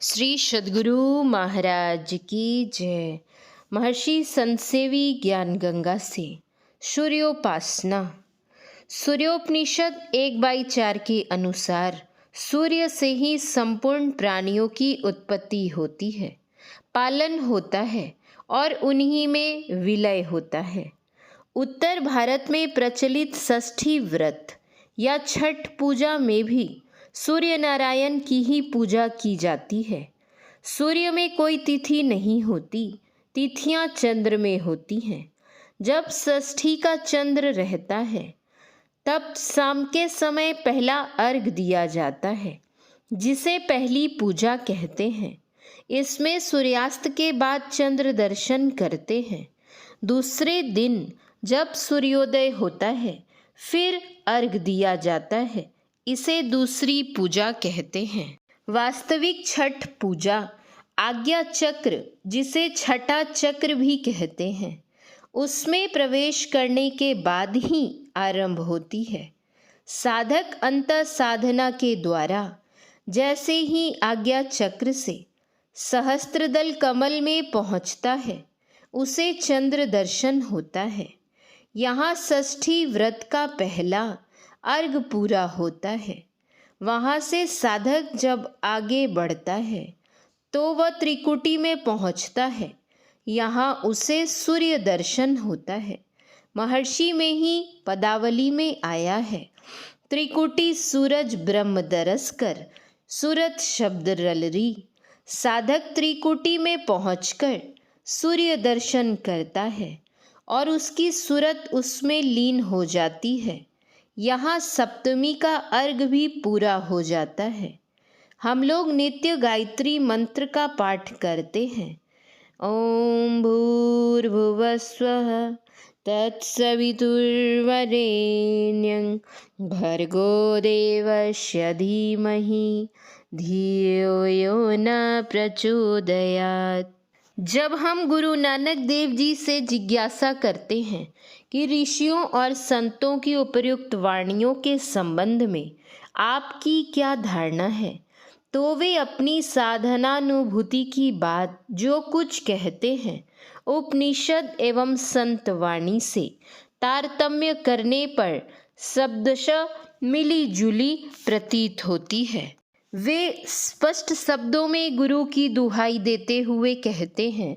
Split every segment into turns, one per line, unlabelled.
श्री सद्गुरु महाराज की जय। महर्षि संतसेवी ज्ञान गंगा से सूर्योपासना। सूर्योपनिषद 1/4 के अनुसार सूर्य से ही संपूर्ण प्राणियों की उत्पत्ति होती है, पालन होता है और उन्हीं में विलय होता है। उत्तर भारत में प्रचलित षष्ठी व्रत या छठ पूजा में भी सूर्य नारायण की ही पूजा की जाती है। सूर्य में कोई तिथि नहीं होती, तिथियां चंद्र में होती हैं। जब षष्ठी का चंद्र रहता है तब शाम के समय पहला अर्घ दिया जाता है, जिसे पहली पूजा कहते हैं। इसमें सूर्यास्त के बाद चंद्र दर्शन करते हैं। दूसरे दिन जब सूर्योदय होता है फिर अर्घ दिया जाता है, इसे दूसरी पूजा कहते हैं। वास्तविक छठ पूजा आज्ञा चक्र, जिसे छठा चक्र भी कहते हैं, उसमें प्रवेश करने के बाद ही आरंभ होती है। साधक अंत साधना के द्वारा जैसे ही आज्ञा चक्र से सहस्त्रदल कमल में पहुंचता है, उसे चंद्र दर्शन होता है। यहाँ षष्ठी व्रत का पहला अर्घ पूरा होता है। वहाँ से साधक जब आगे बढ़ता है तो वह त्रिकुटी में पहुँचता है। यहाँ उसे सूर्य दर्शन होता है। महर्षि में ही पदावली में आया है, त्रिकुटी सूरज ब्रह्म दरस कर सूरत शब्द रलरी। साधक त्रिकुटी में पहुंचकर सूर्य दर्शन करता है और उसकी सूरत उसमें लीन हो जाती है। यहाँ सप्तमी का अर्घ भी पूरा हो जाता है। हम लोग नित्य गायत्री मंत्र का पाठ करते हैं। ओम भूर्भुवस्वः तत्सवितुर्वरेण्यं भर्गो देवस्य धीमहि धियो यो न प्रचोदयात्। जब हम गुरु नानक देव जी से जिज्ञासा करते हैं कि ऋषियों और संतों की उपयुक्त वाणियों के संबंध में आपकी क्या धारणा है, तो वे अपनी साधनानुभूति की बात जो कुछ कहते हैं, उपनिषद एवं संत वाणी से तारतम्य करने पर शब्दशः मिली जुली प्रतीत होती है। वे स्पष्ट शब्दों में गुरु की दुहाई देते हुए कहते हैं,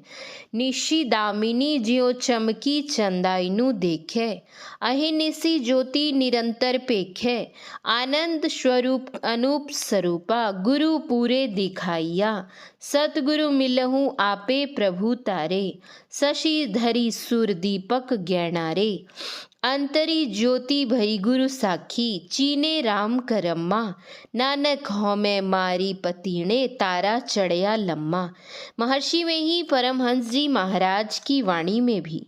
निशी दामिनी ज्यो चमकी चंदाइनु देखे, अहिनिसी ज्योति निरंतर पेखे, आनंद स्वरूप अनूप स्वरूपा गुरु पूरे दिखाइया, सतगुरु मिलहूँ आपे प्रभु तारे, शशि धरी सुर दीपक ज्ञानारे, अंतरी ज्योति भई गुरु साखी, चीने राम करम्मा, नानक हौमै मारी पतीणे, तारा चढ़या लम्मा। महर्षि में ही परमहंस जी महाराज की वाणी में भी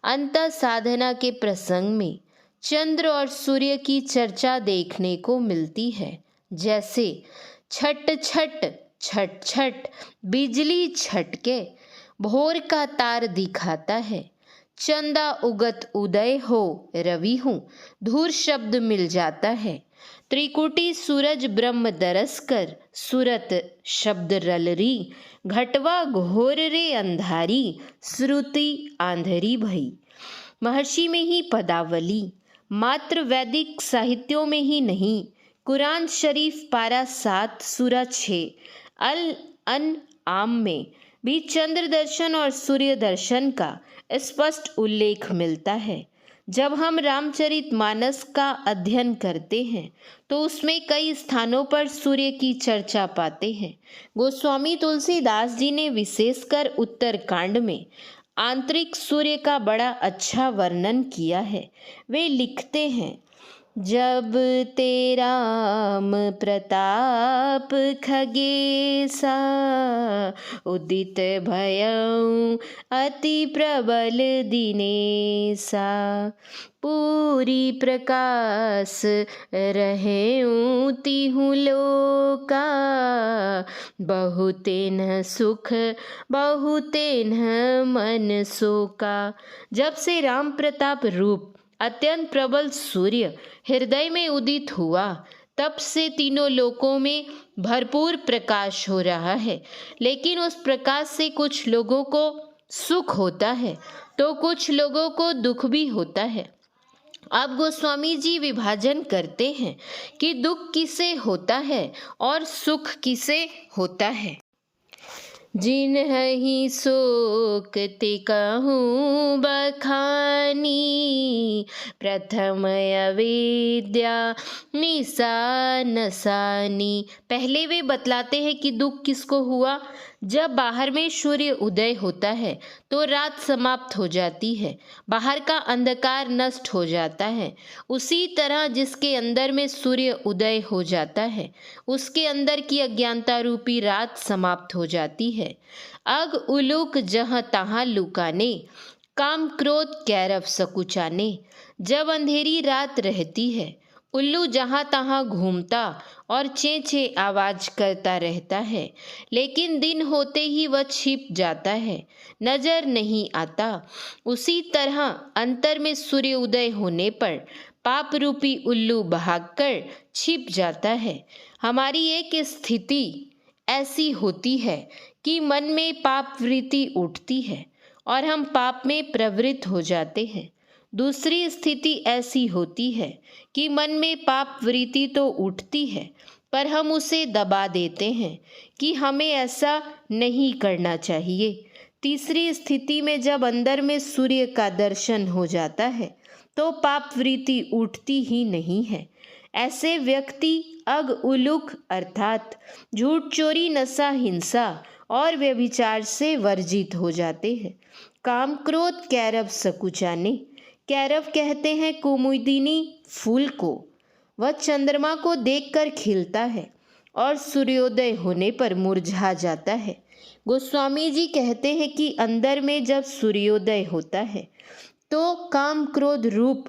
अंत साधना के प्रसंग में चंद्र और सूर्य की चर्चा देखने को मिलती है। जैसे छट छट छट छट बिजली छटके, भोर का तार दिखाता है, चंदा उगत उदय हो रवि हूँ, धूर शब्द मिल जाता है, त्रिकुटी सूरज ब्रह्म दरस कर सूरत शब्द रलरी, घटवा घोर रे अंधारी, श्रुति आंधरी भई। महर्षि में ही पदावली मात्र वैदिक साहित्यों में ही नहीं, कुरान शरीफ पारा 7 सूरा 6 अल अन आम में भी चंद्र दर्शन और सूर्य दर्शन का स्पष्ट उल्लेख मिलता है। जब हम रामचरितमानस का अध्ययन करते हैं तो उसमें कई स्थानों पर सूर्य की चर्चा पाते हैं। गोस्वामी तुलसीदास जी ने विशेषकर उत्तरकांड में आंतरिक सूर्य का बड़ा अच्छा वर्णन किया है। वे लिखते हैं, जब ते राम प्रताप खगेसा, उदित भयउ अति प्रबल दिनेसा, पूरी प्रकाश रहेऊ तिहु लोका, बहुतेन सुख बहुतेन मन शोका। जब से राम प्रताप रूप अत्यंत प्रबल सूर्य हृदय में उदित हुआ, तब से तीनों लोकों में भरपूर प्रकाश हो रहा है, लेकिन उस प्रकाश से कुछ लोगों को सुख होता है तो कुछ लोगों को दुख भी होता है। अब गोस्वामी जी विभाजन करते हैं कि दुख किसे होता है और सुख किसे होता है। जिन्हि शोक ते कहूँ बखानी, प्रथम अविद्या निशा नसानी। पहले वे बतलाते हैं कि दुख किसको हुआ। जब बाहर में सूर्य उदय होता है तो रात समाप्त हो जाती है, बाहर का अंधकार नष्ट हो जाता है। उसी तरह जिसके अंदर में सूर्य उदय हो जाता है उसके अंदर की अज्ञानता रूपी रात समाप्त हो जाती है। अग उलूक जहाँ तहाँ लुकाने, काम क्रोध कैरव सकुचाने। जब अंधेरी रात रहती है उल्लू जहाँ तहाँ घूमता और चे चे आवाज करता रहता है, लेकिन दिन होते ही वह छिप जाता है, नजर नहीं आता। उसी तरह अंतर में सूर्य उदय होने पर पाप रूपी उल्लू भागकर छिप जाता है। हमारी एक स्थिति ऐसी होती है कि मन में पाप वृत्ति उठती है और हम पाप में प्रवृत्त हो जाते हैं। दूसरी स्थिति ऐसी होती है कि मन में पाप वृत्ति तो उठती है पर हम उसे दबा देते हैं कि हमें ऐसा नहीं करना चाहिए। तीसरी स्थिति में जब अंदर में सूर्य का दर्शन हो जाता है तो पाप वृत्ति उठती ही नहीं है। ऐसे व्यक्ति अग उलुक अर्थात झूठ चोरी नशा हिंसा और व्यभिचार से वर्जित हो जाते हैं। काम क्रोध कैरव सकुचाने। कैरव कहते हैं कुमुदिनी फूल को। वह चंद्रमा को देखकर खिलता है और सूर्योदय होने पर मुरझा जाता है। गोस्वामी जी कहते हैं कि अंदर में जब सूर्योदय होता है तो काम क्रोध रूप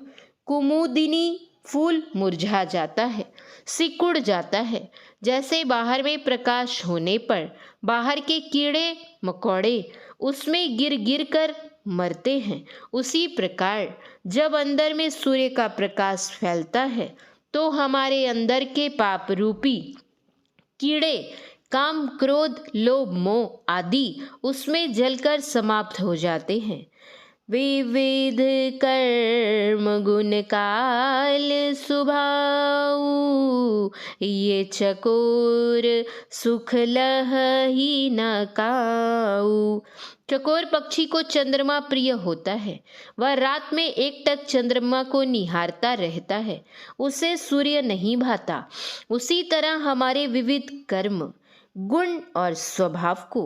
कुमुदिनी फूल मुरझा जाता है, सिकुड़ जाता है। जैसे बाहर में प्रकाश होने पर बाहर के कीड़े मकोड़े उसमें गिर गिर कर मरते हैं, उसी प्रकार जब अंदर में सूर्य का प्रकाश फैलता है तो हमारे अंदर के पाप रूपी कीड़े काम क्रोध लोभ मोह आदि उसमें जलकर समाप्त हो जाते हैं। विविध कर्म गुण काल सुभाऊ, ये चकोर सुख लहही न काऊ। चकोर पक्षी को चंद्रमा प्रिय होता है, वह रात में एकटक चंद्रमा को निहारता रहता है, उसे सूर्य नहीं भाता। उसी तरह हमारे विविध कर्म गुण और स्वभाव को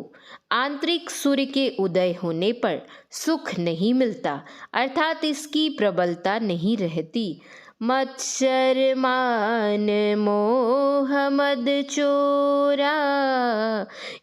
आंतरिक सूर्य के उदय होने पर सुख नहीं मिलता, अर्थात इसकी प्रबलता नहीं रहती। मत्सर मान मोह मद चोरा,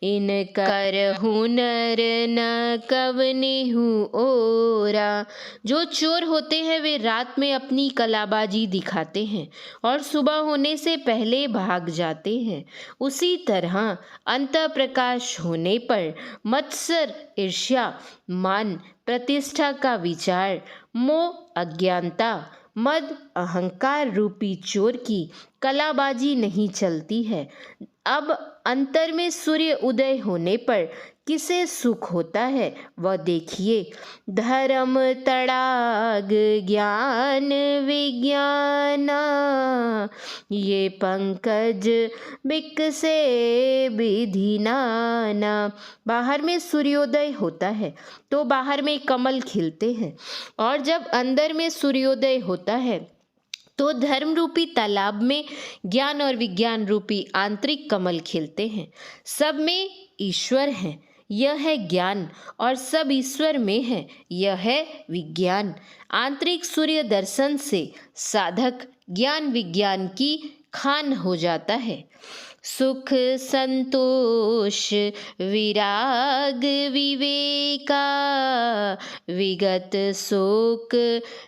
इन कर हुनर न कवनेहु ओरा। जो चोर होते हैं वे रात में अपनी कलाबाजी दिखाते हैं और सुबह होने से पहले भाग जाते हैं। उसी तरह अंत प्रकाश होने पर मत्सर ईर्ष्या मान प्रतिष्ठा का विचार मोह अज्ञानता मद अहंकार रूपी चोर की कलाबाजी नहीं चलती है। अब अंतर में सूर्य उदय होने पर किसे सुख होता है वह देखिए। धर्म तड़ाग ज्ञान विज्ञाना, ये पंकज बिकसे विधि नाना। बाहर में सूर्योदय होता है तो बाहर में कमल खिलते हैं और जब अंदर में सूर्योदय होता है तो धर्म रूपी तालाब में ज्ञान और विज्ञान रूपी आंतरिक कमल खिलते हैं। सब में ईश्वर है, यह है ज्ञान, और सब ईश्वर में है, यह है विज्ञान। आंतरिक सूर्य दर्शन से साधक ज्ञान विज्ञान की खान हो जाता है। सुख संतोष विराग विवेका, विगत शोक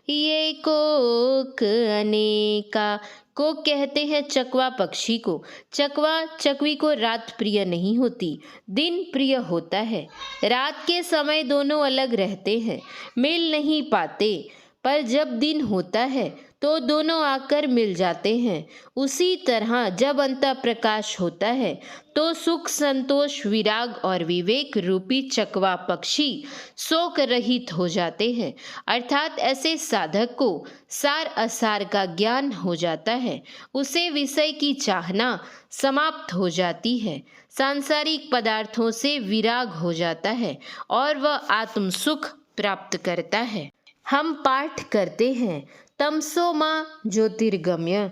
ये कोक अनेका। कोक कहते हैं चकवा पक्षी को। चकवा चकवी को रात प्रिय नहीं होती, दिन प्रिय होता है। रात के समय दोनों अलग रहते हैं, मिल नहीं पाते, पर जब दिन होता है तो दोनों आकर मिल जाते हैं। उसी तरह जब अंतः प्रकाश होता है तो सुख, संतोष, विराग और विवेक रूपी चकवा पक्षी शोक रहित हो जाते हैं। अर्थात ऐसे साधक को सार असार का ज्ञान हो जाता है। उसे विषय की चाहना समाप्त हो जाती है, सांसारिक पदार्थों से विराग हो जाता है और वह आत्म सुख प्राप्त करता है। हम पाठ करते हैं, तमसो मां ज्योतिर्गमय,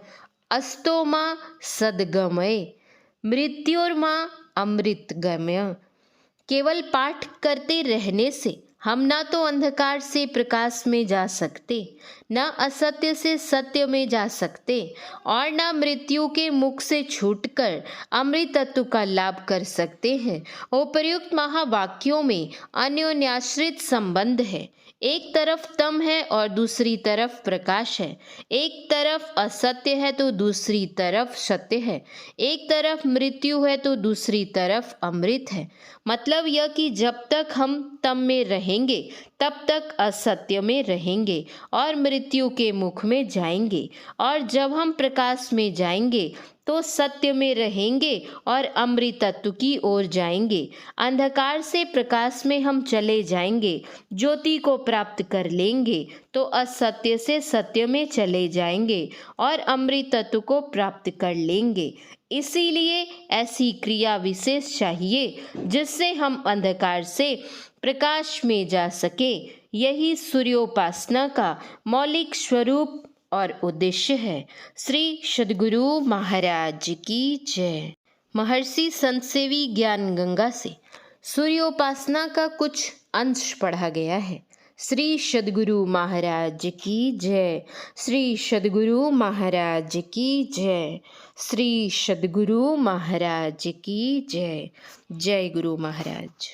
अस्तो मां सद्गमय, मृत्योर्मां अमृतगमय। केवल पाठ करते रहने से हम ना तो अंधकार से प्रकाश में जा सकते, न असत्य से सत्य में जा सकते और न मृत्यु के मुख से छूटकर अमृत तत्व का लाभ कर सकते हैं। उपर्युक्त महावाक्यों में अन्योन्याश्रित संबंध है। एक तरफ तम है और दूसरी तरफ प्रकाश है। एक तरफ असत्य है तो दूसरी तरफ सत्य है। एक तरफ मृत्यु है तो दूसरी तरफ अमृत है। मतलब यह कि जब तक हम तम में रहेंगे तब तक असत्य में रहेंगे और मृत्यु के मुख में जाएंगे, और जब हम प्रकाश में जाएंगे तो सत्य में रहेंगे और अमृत तत्व की ओर जाएंगे। अंधकार से प्रकाश में हम चले जाएंगे, ज्योति को प्राप्त कर लेंगे तो असत्य से सत्य में चले जाएंगे और अमृत तत्व को प्राप्त कर लेंगे। इसीलिए ऐसी क्रिया विशेष चाहिए जिससे हम अंधकार से प्रकाश में जा सके। यही सूर्योपासना का मौलिक स्वरूप और उद्देश्य है। श्री सद्गुरु महाराज की जय। महर्षि संतसेवी ज्ञान गंगा से सूर्योपासना का कुछ अंश पढ़ा गया है। श्री सद्गुरु महाराज की जय। श्री सद्गुरु महाराज की जय। श्री सद्गुरु महाराज की जय। जय गुरु महाराज।